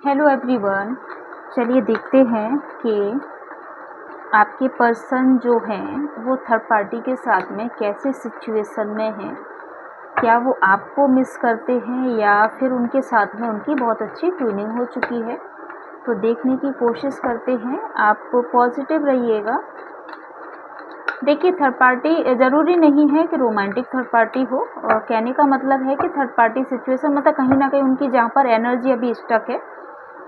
Hello everyone. चलिए देखते हैं कि आपके पर्सन जो हैं वो थर्ड पार्टी के साथ में कैसे सिचुएशन में हैं। क्या वो आपको मिस करते हैं या फिर उनके साथ में उनकी बहुत अच्छी ट्यूनिंग हो चुकी है। तो देखने की कोशिश करते हैं। आप पॉजिटिव रहिएगा। देखिए, थर्ड पार्टी ज़रूरी नहीं है कि रोमांटिक थर्ड पार्टी हो। और कहने का मतलब है कि थर्ड पार्टी सिचुएशन मतलब कहीं ना कहीं उनकी जहाँ पर एनर्जी अभी स्टक है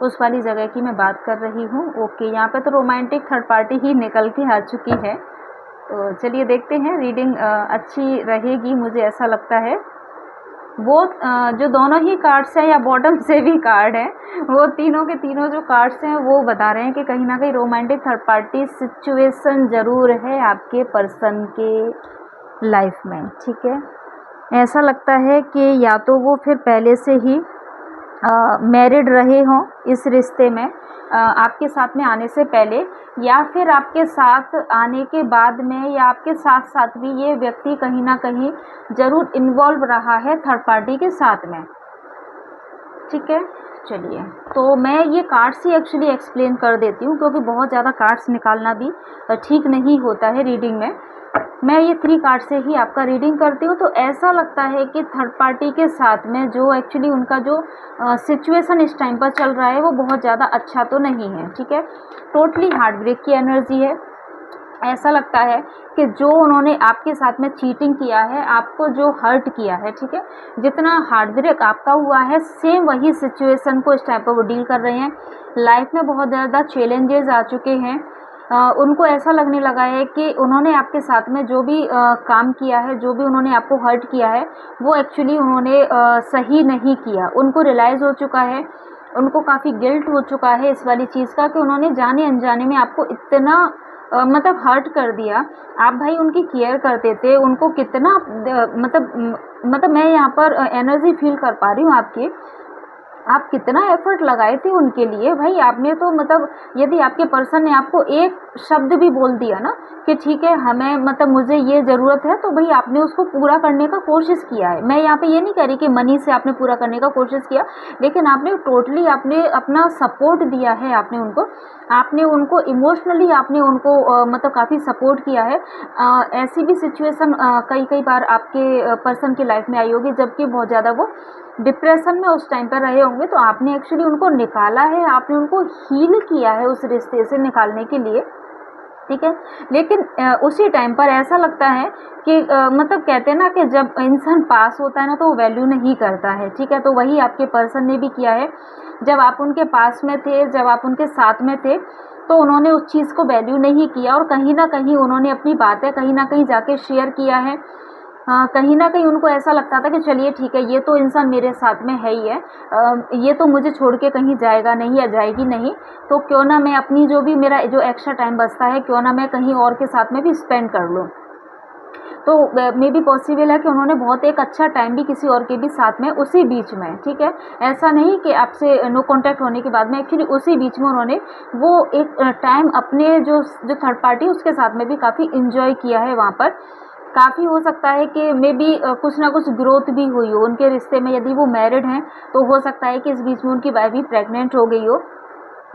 उस वाली जगह की मैं बात कर रही हूँ। ओके, यहाँ पे तो रोमांटिक थर्ड पार्टी ही निकल के आ चुकी है। तो चलिए देखते हैं। रीडिंग अच्छी रहेगी, मुझे ऐसा लगता है। वो जो दोनों ही कार्ड्स हैं या बॉटम से भी कार्ड हैं, वो तीनों के तीनों जो कार्ड्स हैं वो बता रहे हैं कि कहीं ना कहीं रोमांटिक थर्ड पार्टी सिचुएशन ज़रूर है आपके पर्सन के लाइफ में। ठीक है, ऐसा लगता है कि या तो वो फिर पहले से ही मैरिड रहे हों इस रिश्ते में आपके साथ में आने से पहले, या फिर आपके साथ आने के बाद में, या आपके साथ साथ भी ये व्यक्ति कहीं ना कहीं ज़रूर इन्वॉल्व रहा है थर्ड पार्टी के साथ में। ठीक है, चलिए तो मैं ये कार्ड्स ही एक्चुअली एक्सप्लेन कर देती हूँ, क्योंकि बहुत ज़्यादा कार्ड्स निकालना भी ठीक नहीं होता है रीडिंग में। मैं ये 3 कार्ड से ही आपका रीडिंग करती हूँ। तो ऐसा लगता है कि थर्ड पार्टी के साथ में जो एक्चुअली उनका जो सिचुएशन इस टाइम पर चल रहा है वो बहुत ज़्यादा अच्छा तो नहीं है। ठीक है, टोटली हार्ट ब्रेक की एनर्जी है। ऐसा लगता है कि जो उन्होंने आपके साथ में चीटिंग किया है, आपको जो हर्ट किया है, ठीक है, जितना हार्ट ब्रेक आपका हुआ है, सेम वही सिचुएशन को इस टाइम पर वो डील कर रहे हैं। लाइफ में बहुत ज़्यादा चैलेंजेस आ चुके हैं। उनको ऐसा लगने लगा है कि उन्होंने आपके साथ में जो भी काम किया है, जो भी उन्होंने आपको हर्ट किया है, वो एक्चुअली उन्होंने सही नहीं किया। उनको रियलाइज़ हो चुका है, उनको काफ़ी गिल्ट हो चुका है इस वाली चीज़ का कि उन्होंने जाने अनजाने में आपको इतना मतलब हर्ट कर दिया। आप भाई उनकी केयर करते थे, उनको कितना मतलब मैं यहाँ पर एनर्जी फील कर पा रही हूँ आपकी। आप कितना एफर्ट लगाए थे उनके लिए भाई। आपने तो मतलब यदि आपके पर्सन ने आपको एक शब्द भी बोल दिया ना कि ठीक है हमें मतलब मुझे ये ज़रूरत है, तो भाई आपने उसको पूरा करने का कोशिश किया है। मैं यहाँ पे ये नहीं कह रही कि मनी से आपने पूरा करने का कोशिश किया, लेकिन आपने टोटली आपने अपना सपोर्ट दिया है। आपने उनको इमोशनली आपने उनको मतलब काफ़ी सपोर्ट किया है। ऐसी भी सिचुएशन कई बार आपके पर्सन की लाइफ में आई होगी जबकि बहुत ज़्यादा वो डिप्रेशन में उस टाइम पर रहे होंगे, तो आपने एक्चुअली उनको निकाला है, आपने उनको हील किया है उस रिश्ते से निकालने के लिए। ठीक है, लेकिन उसी टाइम पर ऐसा लगता है कि मतलब कहते हैं ना कि जब इंसान पास होता है ना तो वो वैल्यू नहीं करता है। ठीक है, तो वही आपके पर्सन ने भी किया है। जब आप उनके पास में थे, जब आप उनके साथ में थे, तो उन्होंने उस चीज़ को वैल्यू नहीं किया और कहीं ना कहीं उन्होंने अपनी बातें कहीं ना कहीं जाके शेयर किया है। कहीं न कहीं उनको ऐसा लगता था कि चलिए ठीक है, ये तो इंसान मेरे साथ में है ही है, ये तो मुझे छोड़ के कहीं जाएगा नहीं या जाएगी नहीं, तो क्यों ना मैं अपनी जो भी मेरा जो एक्स्ट्रा टाइम बचता है, क्यों ना मैं कहीं और के साथ में भी स्पेंड कर लूँ। तो मे बी पॉसिबल है कि उन्होंने बहुत एक अच्छा टाइम भी किसी और के भी साथ में उसी बीच में, ठीक है, ऐसा नहीं कि आपसे नो कॉन्टैक्ट होने के बाद में, एक्चुअली उसी बीच में उन्होंने वो एक टाइम अपने जो थर्ड पार्टी उसके साथ में भी काफ़ी इंजॉय किया है। वहाँ पर काफ़ी हो सकता है कि मे बी कुछ ना कुछ ग्रोथ भी हुई हो उनके रिश्ते में। यदि वो मैरिड हैं तो हो सकता है कि इस बीच में उनकी वाइफ भी प्रेग्नेंट हो गई हो,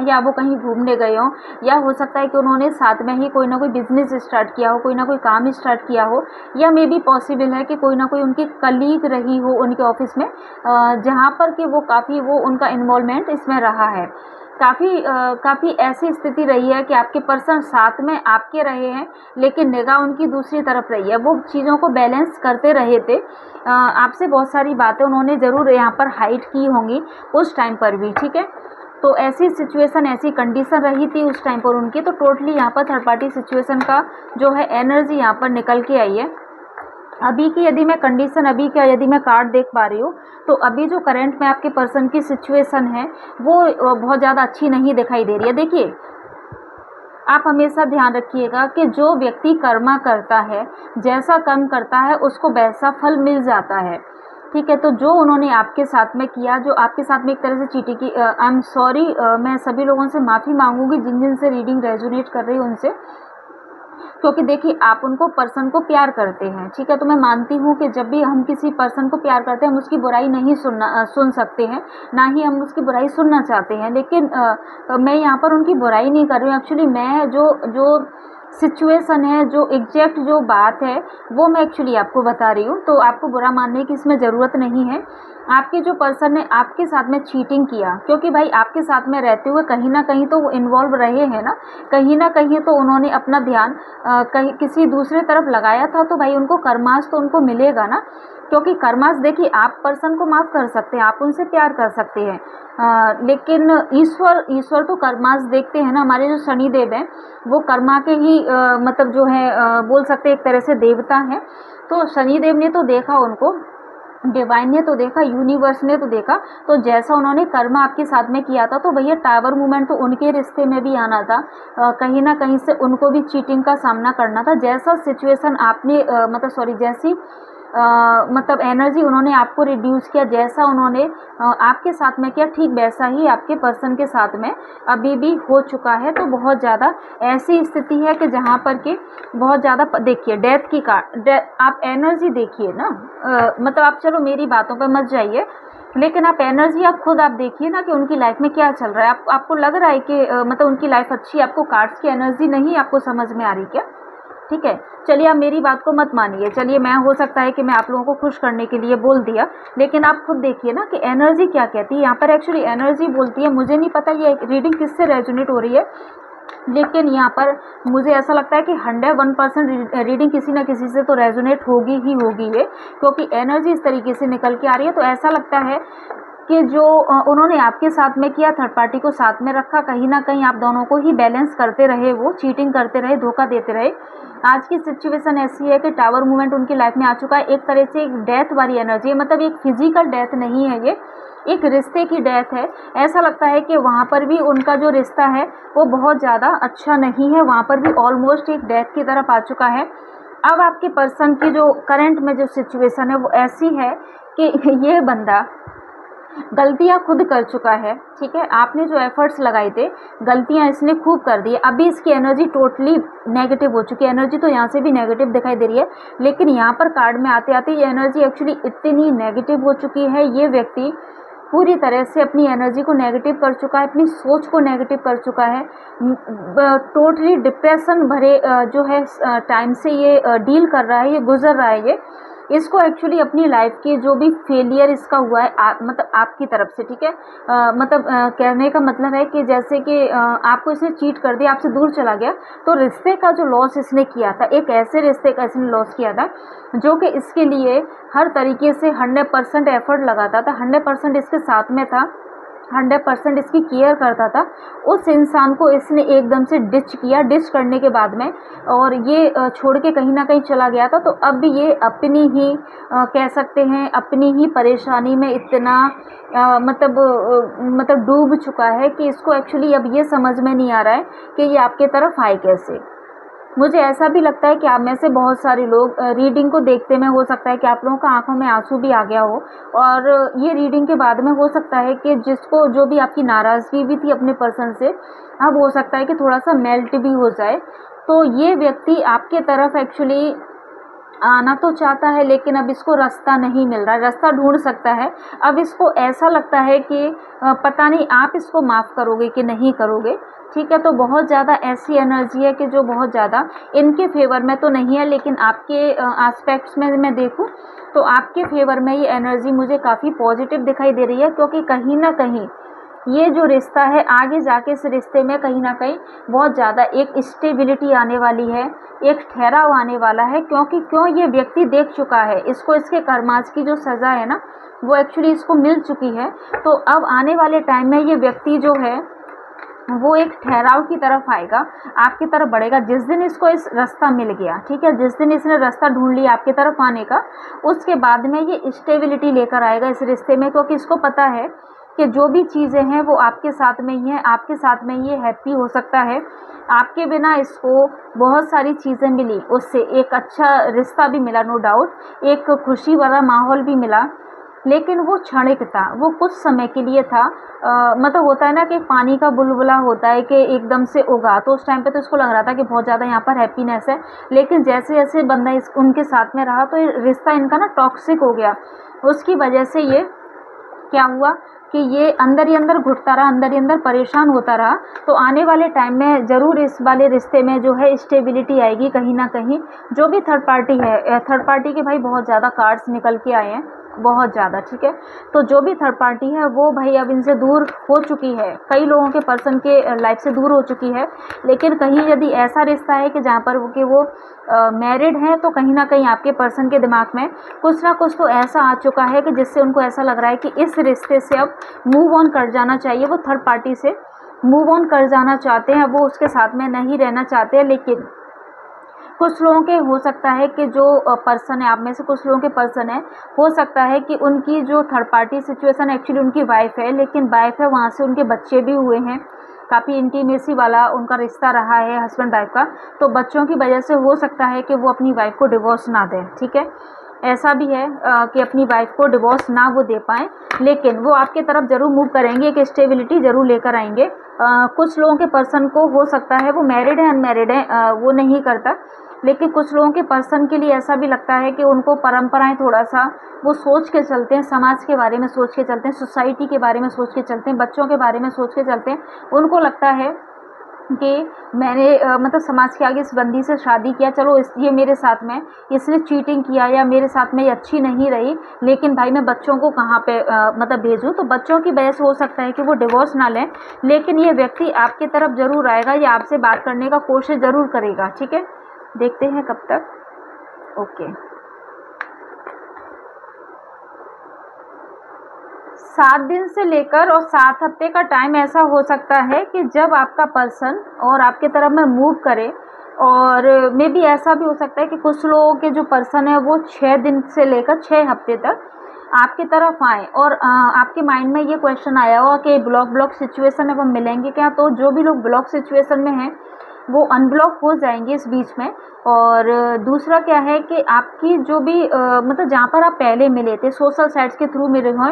या वो कहीं घूमने गए हों, या हो सकता है कि उन्होंने साथ में ही कोई ना कोई बिजनेस स्टार्ट किया हो, कोई ना कोई काम स्टार्ट किया हो, या मे बी पॉसिबल है कि कोई ना कोई उनकी कलीग रही हो उनके ऑफिस में, जहाँ पर कि वो काफ़ी वो उनका इन्वॉल्वमेंट इसमें रहा है। काफ़ी ऐसी स्थिति रही है कि आपके पर्सन साथ में आपके रहे हैं लेकिन निगाह उनकी दूसरी तरफ रही है। वो चीज़ों को बैलेंस करते रहे थे। आपसे बहुत सारी बातें उन्होंने ज़रूर यहाँ पर हाइड की होंगी उस टाइम पर भी। ठीक है, तो ऐसी सिचुएशन, ऐसी कंडीशन रही थी उस टाइम पर उनकी। तो टोटली यहाँ पर थर्ड पार्टी सिचुएशन का जो है एनर्जी यहाँ पर निकल के आई है। अभी की यदि मैं कंडीशन, अभी का यदि मैं कार्ड देख पा रही हूँ, तो अभी जो करंट में आपके पर्सन की सिचुएशन है वो बहुत ज़्यादा अच्छी नहीं दिखाई दे रही है। देखिए, आप हमेशा ध्यान रखिएगा कि जो व्यक्ति कर्मा करता है, जैसा कर्म करता है उसको वैसा फल मिल जाता है। ठीक है, तो जो उन्होंने आपके साथ में किया, जो आपके साथ में एक तरह से चीटिंग की, आई एम सॉरी, मैं सभी लोगों से माफ़ी मांगूंगी जिन जिन से रीडिंग रेजोनेट कर रही है उनसे। क्योंकि देखिए आप उनको पर्सन को प्यार करते हैं, ठीक है। तो मैं मानती हूँ कि जब भी हम किसी पर्सन को प्यार करते हैं हम उसकी बुराई नहीं सुन सकते हैं, ना ही हम उसकी बुराई सुनना चाहते हैं। लेकिन मैं यहाँ पर उनकी बुराई नहीं कर रही हूँ। एक्चुअली मैं जो जो सिचुएशन है, जो एग्जैक्ट जो बात है वो मैं एक्चुअली आपको बता रही हूँ। तो आपको बुरा मानने की इसमें ज़रूरत नहीं है। आपके जो पर्सन ने आपके साथ में चीटिंग किया, क्योंकि भाई आपके साथ में रहते हुए कहीं ना कहीं तो वो इन्वॉल्व रहे हैं ना कहीं तो उन्होंने अपना ध्यान कहीं किसी दूसरे तरफ लगाया था। तो भाई उनको कर्मास तो उनको मिलेगा ना, क्योंकि कर्मास देखिए आप पर्सन को माफ़ कर सकते हैं, आप उनसे प्यार कर सकते हैं, लेकिन ईश्वर तो कर्मास देखते हैं ना। हमारे जो शनिदेव हैं वो कर्मा के ही मतलब जो है बोल सकते हैं एक तरह से देवता हैं। तो शनिदेव ने तो देखा उनको, डिवाइन ने तो देखा, यूनिवर्स ने तो देखा। तो जैसा उन्होंने कर्म आपके साथ में किया था तो भैया टावर मूवमेंट तो उनके रिश्ते में भी आना था, कहीं ना कहीं से उनको भी चीटिंग का सामना करना था। जैसा सिचुएशन आपने मतलब सॉरी जैसी मतलब एनर्जी उन्होंने आपको रिड्यूस किया, जैसा उन्होंने आपके साथ में किया, ठीक वैसा ही आपके पर्सन के साथ में अभी भी हो चुका है। तो बहुत ज़्यादा ऐसी स्थिति है कि जहाँ पर कि बहुत ज़्यादा देखिए डेथ की आप एनर्जी देखिए ना, मतलब आप चलो मेरी बातों पर मत जाइए, लेकिन आप एनर्जी आप खुद आप देखिए ना कि उनकी लाइफ में क्या चल रहा है। आपको लग रहा है कि मतलब उनकी लाइफ अच्छी है, आपको कार्ड्स की एनर्जी नहीं आपको समझ में आ रही क्या? ठीक है, चलिए आप मेरी बात को मत मानिए। चलिए मैं हो सकता है कि मैं आप लोगों को खुश करने के लिए बोल दिया, लेकिन आप खुद देखिए ना कि एनर्जी क्या कहती है। यहाँ पर एक्चुअली एनर्जी बोलती है, मुझे नहीं पता ये रीडिंग किससे रेजोनेट हो रही है, लेकिन यहाँ पर मुझे ऐसा लगता है कि 101% रीडिंग किसी ना किसी से तो रेजोनेट होगी ही होगी ये, क्योंकि एनर्जी इस तरीके से निकल के आ रही है। तो ऐसा लगता है कि जो उन्होंने आपके साथ में किया, थर्ड पार्टी को साथ में रखा, कहीं ना कहीं आप दोनों को ही बैलेंस करते रहे, वो चीटिंग करते रहे, धोखा देते रहे। आज की सिचुएशन ऐसी है कि टावर मूवमेंट उनकी लाइफ में आ चुका है। एक तरह से एक डेथ वाली एनर्जी है, मतलब एक फिजिकल डेथ नहीं है, ये एक रिश्ते की डेथ है। ऐसा लगता है कि वहाँ पर भी उनका जो रिश्ता है वो बहुत ज़्यादा अच्छा नहीं है, वहाँ पर भी ऑलमोस्ट एक डेथ की तरफ आ चुका है। अब आपके पर्सन की जो करंट में जो सिचुएशन है वो ऐसी है कि ये बंदा गलतियां खुद कर चुका है, ठीक है। आपने जो एफर्ट्स लगाए थे गलतियां इसने खूब कर दी। अभी इसकी एनर्जी टोटली नेगेटिव हो चुकी है। एनर्जी तो यहाँ से भी नेगेटिव दिखाई दे रही है, लेकिन यहाँ पर कार्ड में आते आते ये एनर्जी एक्चुअली इतनी नेगेटिव हो चुकी है, ये व्यक्ति पूरी तरह से अपनी एनर्जी को नेगेटिव कर चुका है, अपनी सोच को नेगेटिव कर चुका है। टोटली डिप्रेशन भरे जो है टाइम से ये डील कर रहा है, ये गुजर रहा है। ये इसको एक्चुअली अपनी लाइफ की जो भी फेलियर इसका हुआ है मतलब आपकी तरफ से, ठीक है, मतलब कहने का मतलब है कि जैसे कि आपको इसने चीट कर दिया, आपसे दूर चला गया, तो रिश्ते का जो लॉस इसने किया था, एक ऐसे रिश्ते का इसने लॉस किया था जो कि इसके लिए हर तरीके से 100% एफर्ट लगाता था, 100% इसके साथ में था, 100% इसकी केयर करता था। उस इंसान को इसने एकदम से डिच किया, डिच करने के बाद में और ये छोड़ के कहीं ना कहीं चला गया था। तो अब ये अपनी ही कह सकते हैं अपनी ही परेशानी में इतना मतलब डूब चुका है कि इसको एक्चुअली अब ये समझ में नहीं आ रहा है कि ये आपके तरफ आए कैसे। मुझे ऐसा भी लगता है कि आप में से बहुत सारे लोग रीडिंग को देखते में हो सकता है कि आप लोगों का आंखों में आंसू भी आ गया हो, और ये रीडिंग के बाद में हो सकता है कि जिसको जो भी आपकी नाराज़गी भी थी अपने पर्सन से, अब हो सकता है कि थोड़ा सा मेल्ट भी हो जाए। तो ये व्यक्ति आपके तरफ एक्चुअली आना तो चाहता है, लेकिन अब इसको रास्ता नहीं मिल रहा है, रास्ता ढूंढ सकता है। अब इसको ऐसा लगता है कि पता नहीं आप इसको माफ़ करोगे कि नहीं करोगे, ठीक है। तो बहुत ज़्यादा ऐसी एनर्जी है कि जो बहुत ज़्यादा इनके फेवर में तो नहीं है, लेकिन आपके एस्पेक्ट्स में मैं देखूं तो आपके फेवर में ये एनर्जी मुझे काफ़ी पॉजिटिव दिखाई दे रही है, क्योंकि कहीं ना कहीं ये जो रिश्ता है आगे जाके इस रिश्ते में कहीं ना कहीं बहुत ज़्यादा एक स्टेबिलिटी आने वाली है, एक ठहराव आने वाला है। क्योंकि क्यों ये व्यक्ति देख चुका है, इसको इसके कर्माज की जो सज़ा है ना वो एक्चुअली इसको मिल चुकी है। तो अब आने वाले टाइम में ये व्यक्ति जो है वो एक ठहराव की तरफ आएगा, आपकी तरफ बढ़ेगा। जिस दिन इसको इस रास्ता मिल गया, ठीक है, जिस दिन इसने रास्ता ढूंढ लिया आपकी तरफ आने का, उसके बाद में ये स्टेबिलिटी लेकर आएगा इस रिश्ते में, क्योंकि इसको पता है कि जो भी चीज़ें हैं वो आपके साथ में ही हैं, आपके साथ में ये हैप्पी हो सकता है। आपके बिना इसको बहुत सारी चीज़ें मिली, उससे एक अच्छा रिश्ता भी मिला, नो डाउट, एक खुशी वाला माहौल भी मिला, लेकिन वो क्षणिक था, वो कुछ समय के लिए था। मतलब होता है ना कि पानी का बुलबुला होता है कि एकदम से उगा, तो उस टाइम पे तो इसको लग रहा था कि बहुत ज़्यादा यहाँ पर हैप्पीनेस है, लेकिन जैसे जैसे बंदा उनके साथ में रहा तो ये रिश्ता इनका ना टॉक्सिक हो गया। उसकी वजह से ये क्या हुआ कि ये अंदर ही अंदर घुटता रहा, अंदर ही अंदर परेशान होता रहा। तो आने वाले टाइम में ज़रूर इस वाले रिश्ते में जो है स्टेबिलिटी आएगी कहीं ना कहीं। जो भी थर्ड पार्टी है, थर्ड पार्टी के भाई बहुत ज़्यादा कार्ड्स निकल के आए हैं, बहुत ज़्यादा, ठीक है। तो जो भी थर्ड पार्टी है वो भाई अब इनसे दूर हो चुकी है, कई लोगों के पर्सन के लाइफ से दूर हो चुकी है। लेकिन कहीं यदि ऐसा रिश्ता है कि जहाँ पर वो मैरिड हैं, तो कहीं ना कहीं आपके पर्सन के दिमाग में कुछ ना कुछ तो ऐसा आ चुका है कि जिससे उनको ऐसा लग रहा है कि इस रिश्ते से अब मूव ऑन कर जाना चाहिए। वो थर्ड पार्टी से मूव ऑन कर जाना चाहते हैं, वो उसके साथ में नहीं रहना चाहते हैं। लेकिन कुछ लोगों के हो सकता है कि जो पर्सन है, आप में से कुछ लोगों के पर्सन है, हो सकता है कि उनकी जो थर्ड पार्टी सिचुएशन एक्चुअली उनकी वाइफ है, लेकिन वाइफ है वहाँ से उनके बच्चे भी हुए हैं, काफ़ी इंटीमेसी वाला उनका रिश्ता रहा है हस्बैंड वाइफ का। तो बच्चों की वजह से हो सकता है कि वो अपनी वाइफ को डिवोर्स ना दें, ठीक है। ऐसा भी है कि अपनी वाइफ को डिवोर्स ना वो दे पाएँ, लेकिन वो आपके तरफ ज़रूर मूव करेंगे, एक स्टेबिलिटी ज़रूर लेकर आएंगे। कुछ लोगों के पर्सन को हो सकता है वो मैरिड है, अनमैरिड है, वो नहीं करता। लेकिन कुछ लोगों के पर्सन के लिए ऐसा भी लगता है कि उनको परंपराएं थोड़ा सा वो सोच के चलते हैं, समाज के बारे में सोच के चलते हैं, सोसाइटी के बारे में सोच के चलते हैं, बच्चों के बारे में सोच के चलते हैं। उनको लगता है कि मैंने मतलब समाज के आगे इस बंदी से शादी किया, चलो ये मेरे साथ में इसने चीटिंग किया या मेरे साथ में ये अच्छी नहीं रही, लेकिन भाई मैं बच्चों को कहाँ पे मतलब भेजूँ। तो बच्चों की वजह से हो सकता है कि वो डिवोर्स ना लें, लेकिन ये व्यक्ति आपकी तरफ ज़रूर आएगा, या आपसे बात करने का कोशिश ज़रूर करेगा, ठीक है। देखते हैं कब तक। ओके, 7 दिन से लेकर और 7 हफ्ते का टाइम ऐसा हो सकता है कि जब आपका पर्सन और आपके तरफ में मूव करे। और मे बी ऐसा भी हो सकता है कि कुछ लोगों के जो पर्सन है वो 6 दिन से लेकर 6 हफ्ते तक आपकी तरफ आए, और आपके माइंड में ये क्वेश्चन आया होगा कि ब्लॉक सिचुएशन अब हम मिलेंगे क्या। तो जो भी लोग ब्लॉक सिचुएशन में हैं वो अनब्लॉक हो जाएंगे इस बीच में। और दूसरा क्या है कि आपकी जो भी मतलब जहाँ पर आप पहले मिले थे सोशल साइट्स के थ्रू मिले हुए,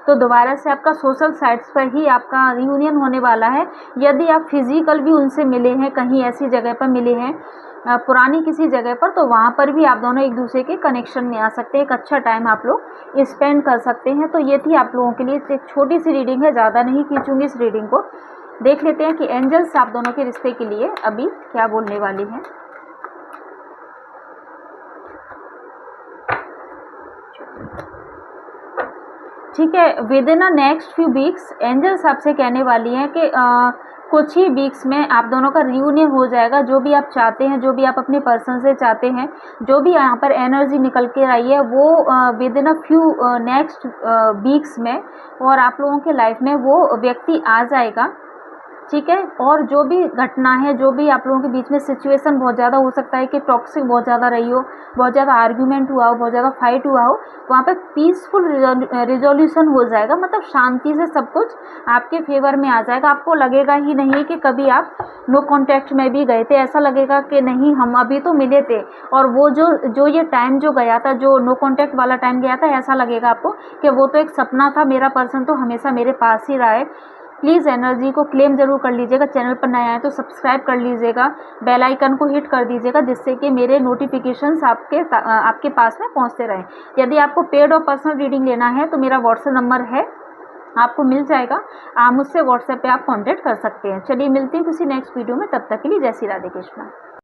तो दोबारा से आपका सोशल साइट्स पर ही आपका रियूनियन होने वाला है। यदि आप फिजिकल भी उनसे मिले हैं, कहीं ऐसी जगह पर मिले हैं पुरानी किसी जगह पर, तो वहाँ पर भी आप दोनों एक दूसरे के कनेक्शन में आ सकते हैं, एक अच्छा टाइम आप लोग स्पेंड कर सकते हैं। तो ये थी आप लोगों के लिए एक छोटी सी रीडिंग है, ज़्यादा नहीं खींचूंगी इस रीडिंग को। देख लेते हैं कि एंजल्स आप दोनों के रिश्ते के लिए अभी क्या बोलने वाली हैं। ठीक है, within a next few weeks angels आपसे कहने वाली हैं कि कुछ ही वीक्स में आप दोनों का रियूनियन हो जाएगा। जो भी आप चाहते हैं, जो भी आप अपने पर्सन से चाहते हैं, जो भी यहाँ पर एनर्जी निकल के आई है वो with in a few next weeks में, और आप लोगों के लाइफ में वो व्यक्ति आ जाएगा, ठीक है। और जो भी घटना है, जो भी आप लोगों के बीच में सिचुएशन बहुत ज़्यादा हो सकता है कि टॉक्सिक बहुत ज़्यादा रही हो, बहुत ज़्यादा आर्ग्यूमेंट हुआ हो, बहुत ज़्यादा फाइट हुआ हो, वहाँ पे पीसफुल रिजोल्यूशन हो जाएगा। मतलब शांति से सब कुछ आपके फेवर में आ जाएगा। आपको लगेगा ही नहीं कि कभी आप नो कॉन्टैक्ट में भी गए थे, ऐसा लगेगा कि नहीं हम अभी तो मिले थे, और वो जो ये टाइम जो गया था, जो नो कॉन्टैक्ट वाला टाइम गया था, ऐसा लगेगा आपको कि वो तो एक सपना था, मेरा पर्सन तो हमेशा मेरे पास ही रहा है। प्लीज़ एनर्जी को क्लेम जरूर कर लीजिएगा। चैनल पर नया है तो सब्सक्राइब कर लीजिएगा, बेल आइकन को हिट कर दीजिएगा, जिससे कि मेरे नोटिफिकेशंस आपके पास में पहुंचते रहें। यदि आपको पेड और पर्सनल रीडिंग लेना है तो मेरा व्हाट्सएप नंबर है, आपको मिल जाएगा, आप मुझसे व्हाट्सएप पे आप कांटेक्ट कर सकते हैं। चलिए मिलते हैं किसी नेक्स्ट वीडियो में, तब तक के लिए जय श्री राधे कृष्णा।